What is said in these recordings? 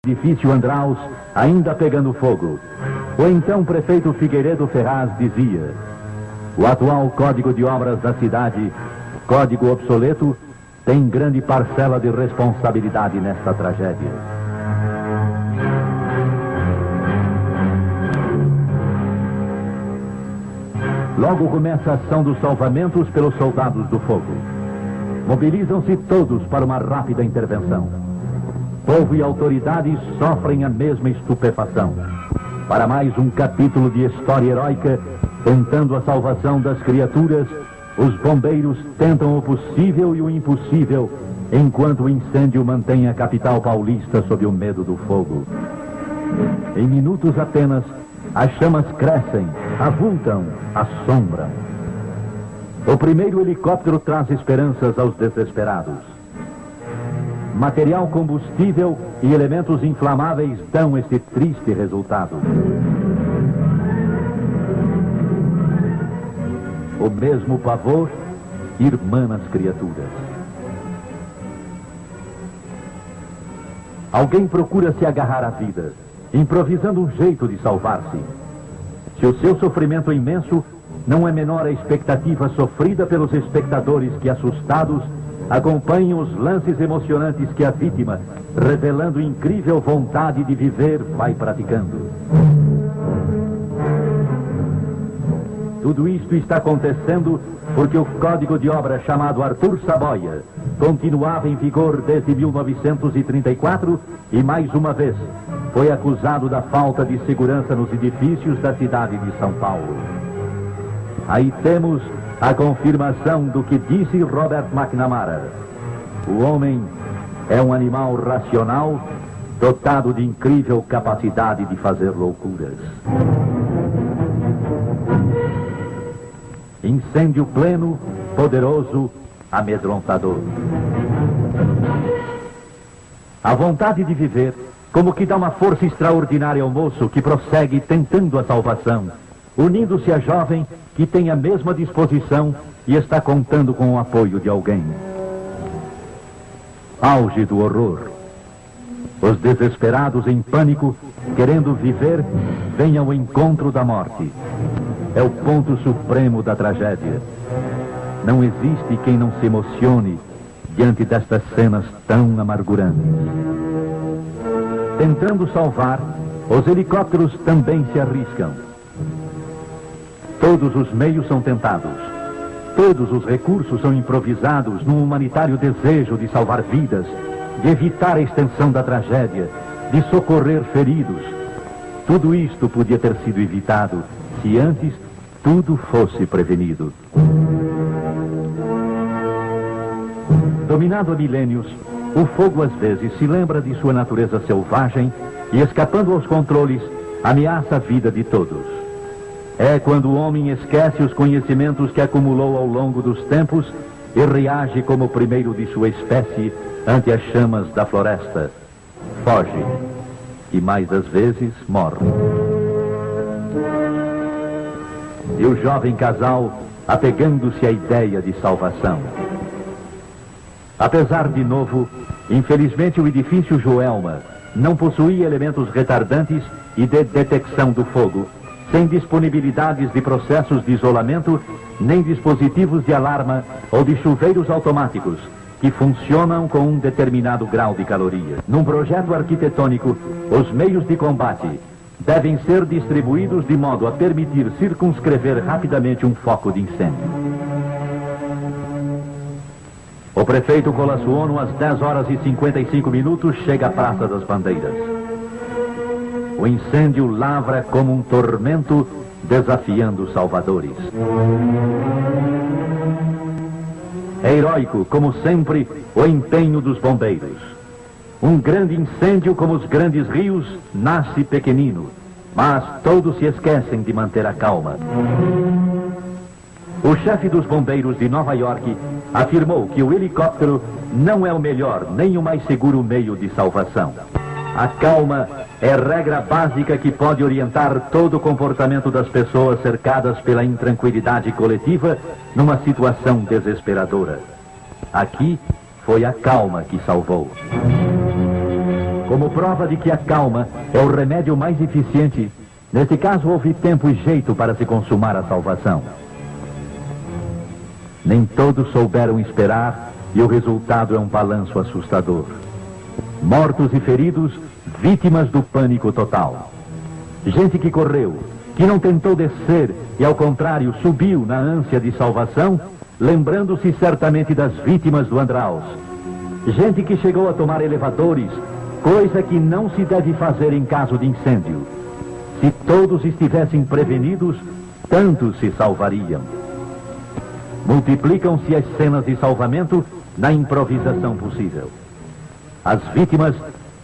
Edifício Andraus ainda pegando fogo. O então prefeito Figueiredo Ferraz dizia: o atual Código de Obras da cidade, código obsoleto, tem grande parcela de responsabilidade nesta tragédia. Logo começa a ação dos salvamentos pelos soldados do fogo. Mobilizam-se todos para uma rápida intervenção. Povo e autoridades sofrem a mesma estupefação. Para mais um capítulo de história heróica, tentando a salvação das criaturas, os bombeiros tentam o possível e o impossível, enquanto o incêndio mantém a capital paulista sob o medo do fogo. Em minutos apenas, as chamas crescem, avultam, assombram. O primeiro helicóptero traz esperanças aos desesperados. Material combustível e elementos inflamáveis dão este triste resultado. O mesmo pavor irmã nas criaturas. Alguém procura se agarrar à vida, improvisando um jeito de salvar-se. Se o seu sofrimento é imenso, não é menor a expectativa sofrida pelos espectadores que, assustados, acompanham os lances emocionantes que a vítima, revelando incrível vontade de viver, vai praticando. Tudo isto está acontecendo porque o Código de Obra chamado Arthur Saboia continuava em vigor desde 1934 e, mais uma vez, foi acusado da falta de segurança nos edifícios da cidade de São Paulo. Aí temos a confirmação do que disse Robert McNamara: o homem é um animal racional, dotado de incrível capacidade de fazer loucuras. Incêndio pleno, poderoso, amedrontador. A vontade de viver, como que dá uma força extraordinária ao moço que prossegue tentando a salvação, unindo-se à jovem que tem a mesma disposição e está contando com o apoio de alguém. Auge do horror. Os desesperados em pânico, querendo viver, vêm ao encontro da morte. É o ponto supremo da tragédia. Não existe quem não se emocione diante destas cenas tão amargurantes. Tentando salvar, os helicópteros também se arriscam. Todos os meios são tentados. Todos os recursos são improvisados num humanitário desejo de salvar vidas, de evitar a extensão da tragédia, de socorrer feridos. Tudo isto podia ter sido evitado se antes tudo fosse prevenido. Dominado há milênios, o fogo às vezes se lembra de sua natureza selvagem e, escapando aos controles, ameaça a vida de todos. É quando o homem esquece os conhecimentos que acumulou ao longo dos tempos e reage como o primeiro de sua espécie ante as chamas da floresta. Foge e, mais das vezes, morre. E o jovem casal apegando-se à ideia de salvação. Apesar de novo, infelizmente o edifício Joelma não possuía elementos retardantes e de detecção do fogo, sem disponibilidades de processos de isolamento, nem dispositivos de alarma ou de chuveiros automáticos, que funcionam com um determinado grau de caloria. Num projeto arquitetônico, os meios de combate devem ser distribuídos de modo a permitir circunscrever rapidamente um foco de incêndio. O prefeito Colassuono, às 10 horas e 55 minutos, chega à Praça das Bandeiras. O incêndio lavra como um tormento, desafiando os salvadores. É heróico, como sempre, o empenho dos bombeiros. Um grande incêndio, como os grandes rios, nasce pequenino, mas todos se esquecem de manter a calma. O chefe dos bombeiros de Nova York afirmou que o helicóptero não é o melhor nem o mais seguro meio de salvação. A calma é regra básica que pode orientar todo o comportamento das pessoas cercadas pela intranquilidade coletiva numa situação desesperadora. Aqui foi a calma que salvou. Como prova de que a calma é o remédio mais eficiente, neste caso houve tempo e jeito para se consumar a salvação. Nem todos souberam esperar e o resultado é um balanço assustador. Mortos e feridos, vítimas do pânico total. Gente que correu, que não tentou descer e ao contrário subiu na ânsia de salvação, lembrando-se certamente das vítimas do Andraus. Gente que chegou a tomar elevadores, coisa que não se deve fazer em caso de incêndio. Se todos estivessem prevenidos, tantos se salvariam. Multiplicam-se as cenas de salvamento na improvisação possível. As vítimas,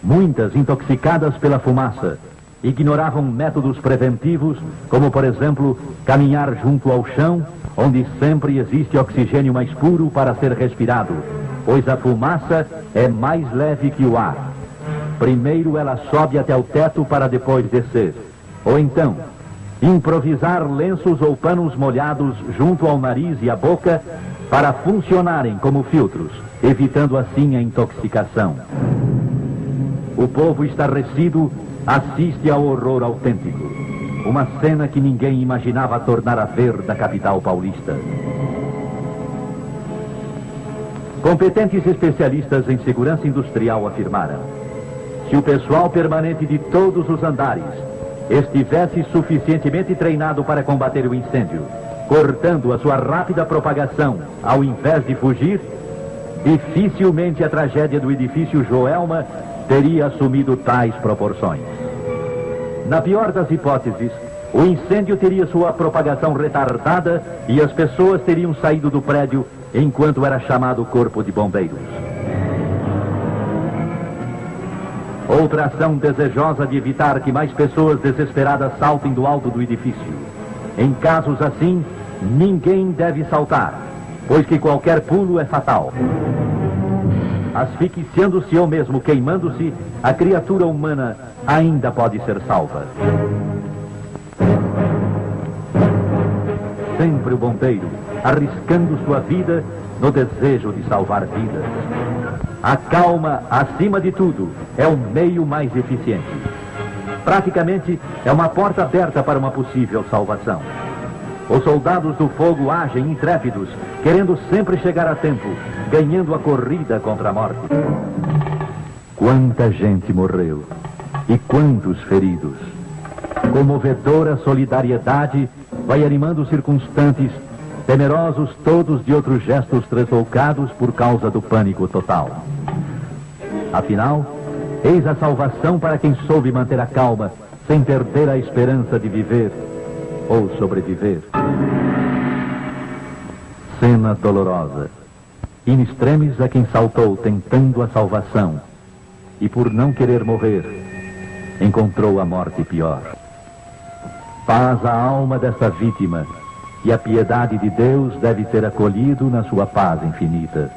muitas intoxicadas pela fumaça, ignoravam métodos preventivos, como por exemplo, caminhar junto ao chão, onde sempre existe oxigênio mais puro para ser respirado, pois a fumaça é mais leve que o ar. Primeiro ela sobe até o teto para depois descer. Ou então, improvisar lenços ou panos molhados junto ao nariz e à boca para funcionarem como filtros, evitando assim a intoxicação. O povo estarrecido assiste ao horror autêntico. Uma cena que ninguém imaginava tornar a ver da capital paulista. Competentes especialistas em segurança industrial afirmaram: se o pessoal permanente de todos os andares estivesse suficientemente treinado para combater o incêndio, cortando a sua rápida propagação ao invés de fugir, dificilmente a tragédia do edifício Joelma teria assumido tais proporções. Na pior das hipóteses, o incêndio teria sua propagação retardada e as pessoas teriam saído do prédio enquanto era chamado o corpo de bombeiros. Outra ação desejosa de evitar que mais pessoas desesperadas saltem do alto do edifício. Em casos assim, ninguém deve saltar, pois que qualquer pulo é fatal. Asfixiando-se ou mesmo queimando-se, a criatura humana ainda pode ser salva. Sempre o bombeiro, arriscando sua vida no desejo de salvar vidas. A calma, acima de tudo, é o meio mais eficiente. Praticamente, é uma porta aberta para uma possível salvação. Os soldados do fogo agem intrépidos, querendo sempre chegar a tempo, ganhando a corrida contra a morte. Quanta gente morreu e quantos feridos. Comovedora solidariedade vai animando os circunstantes, temerosos todos de outros gestos tresloucados por causa do pânico total. Afinal, eis a salvação para quem soube manter a calma, sem perder a esperança de viver ou sobreviver. Cena dolorosa. In extremis a quem saltou tentando a salvação e por não querer morrer, encontrou a morte pior. Paz à alma desta vítima, e a piedade de Deus deve ter acolhido na sua paz infinita.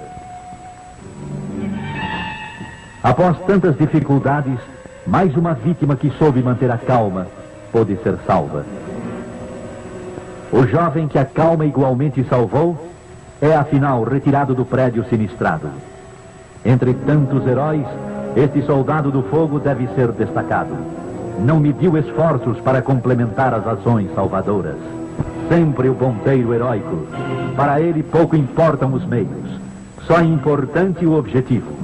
Após tantas dificuldades, mais uma vítima que soube manter a calma pôde ser salva. O jovem que a calma igualmente salvou é, afinal, retirado do prédio sinistrado. Entre tantos heróis, este soldado do fogo deve ser destacado. Não mediu esforços para complementar as ações salvadoras. Sempre o bombeiro heróico. Para ele pouco importam os meios. Só é importante o objetivo.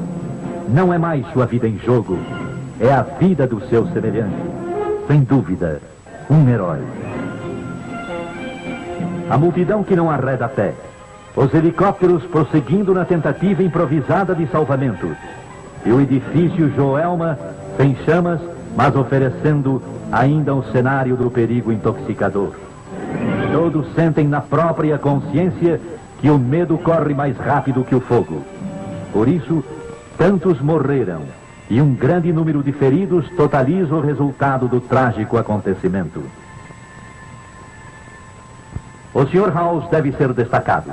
Não é mais sua vida em jogo. É a vida do seu semelhante. Sem dúvida, um herói. A multidão que não arreda a pé. Os helicópteros prosseguindo na tentativa improvisada de salvamento. E o edifício Joelma sem chamas, mas oferecendo ainda um cenário do perigo intoxicador. Todos sentem na própria consciência que o medo corre mais rápido que o fogo. Por isso, tantos morreram e um grande número de feridos totaliza o resultado do trágico acontecimento. O Sr. House deve ser destacado.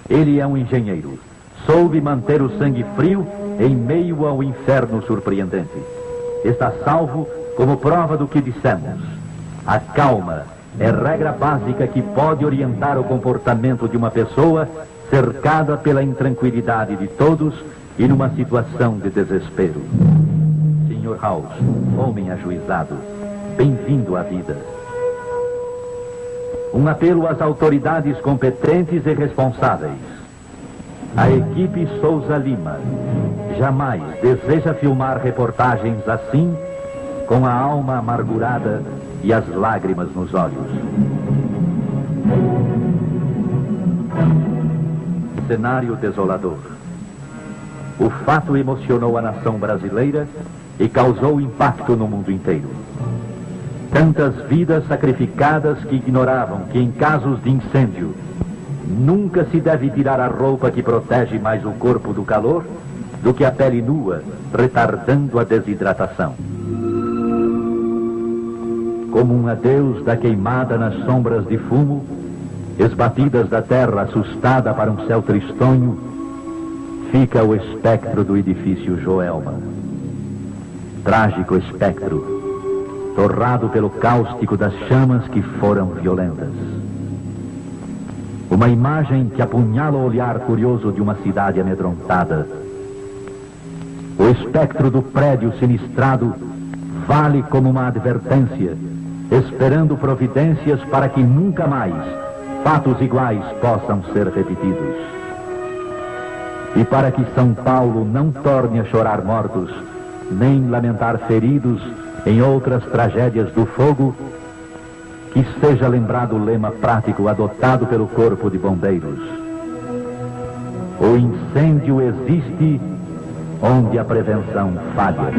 Ele é um engenheiro. Soube manter o sangue frio em meio ao inferno surpreendente. Está salvo como prova do que dissemos. A calma é regra básica que pode orientar o comportamento de uma pessoa cercada pela intranquilidade de todos e numa situação de desespero. Sr. Sr. House, homem ajuizado. Bem-vindo à vida. Um apelo às autoridades competentes e responsáveis. A equipe Souza Lima jamais deseja filmar reportagens assim, com a alma amargurada e as lágrimas nos olhos. Cenário desolador. O fato emocionou a nação brasileira e causou impacto no mundo inteiro. Tantas vidas sacrificadas que ignoravam que em casos de incêndio nunca se deve tirar a roupa que protege mais o corpo do calor do que a pele nua, retardando a desidratação. Como um adeus da queimada nas sombras de fumo, esbatidas da terra assustada para um céu tristonho, fica o espectro do edifício Joelma. Trágico espectro, torrado pelo cáustico das chamas que foram violentas. Uma imagem que apunhala o olhar curioso de uma cidade amedrontada. O espectro do prédio sinistrado vale como uma advertência, esperando providências para que nunca mais fatos iguais possam ser repetidos. E para que São Paulo não torne a chorar mortos, nem lamentar feridos em outras tragédias do fogo, que seja lembrado o lema prático adotado pelo Corpo de Bombeiros. O incêndio existe onde a prevenção falha.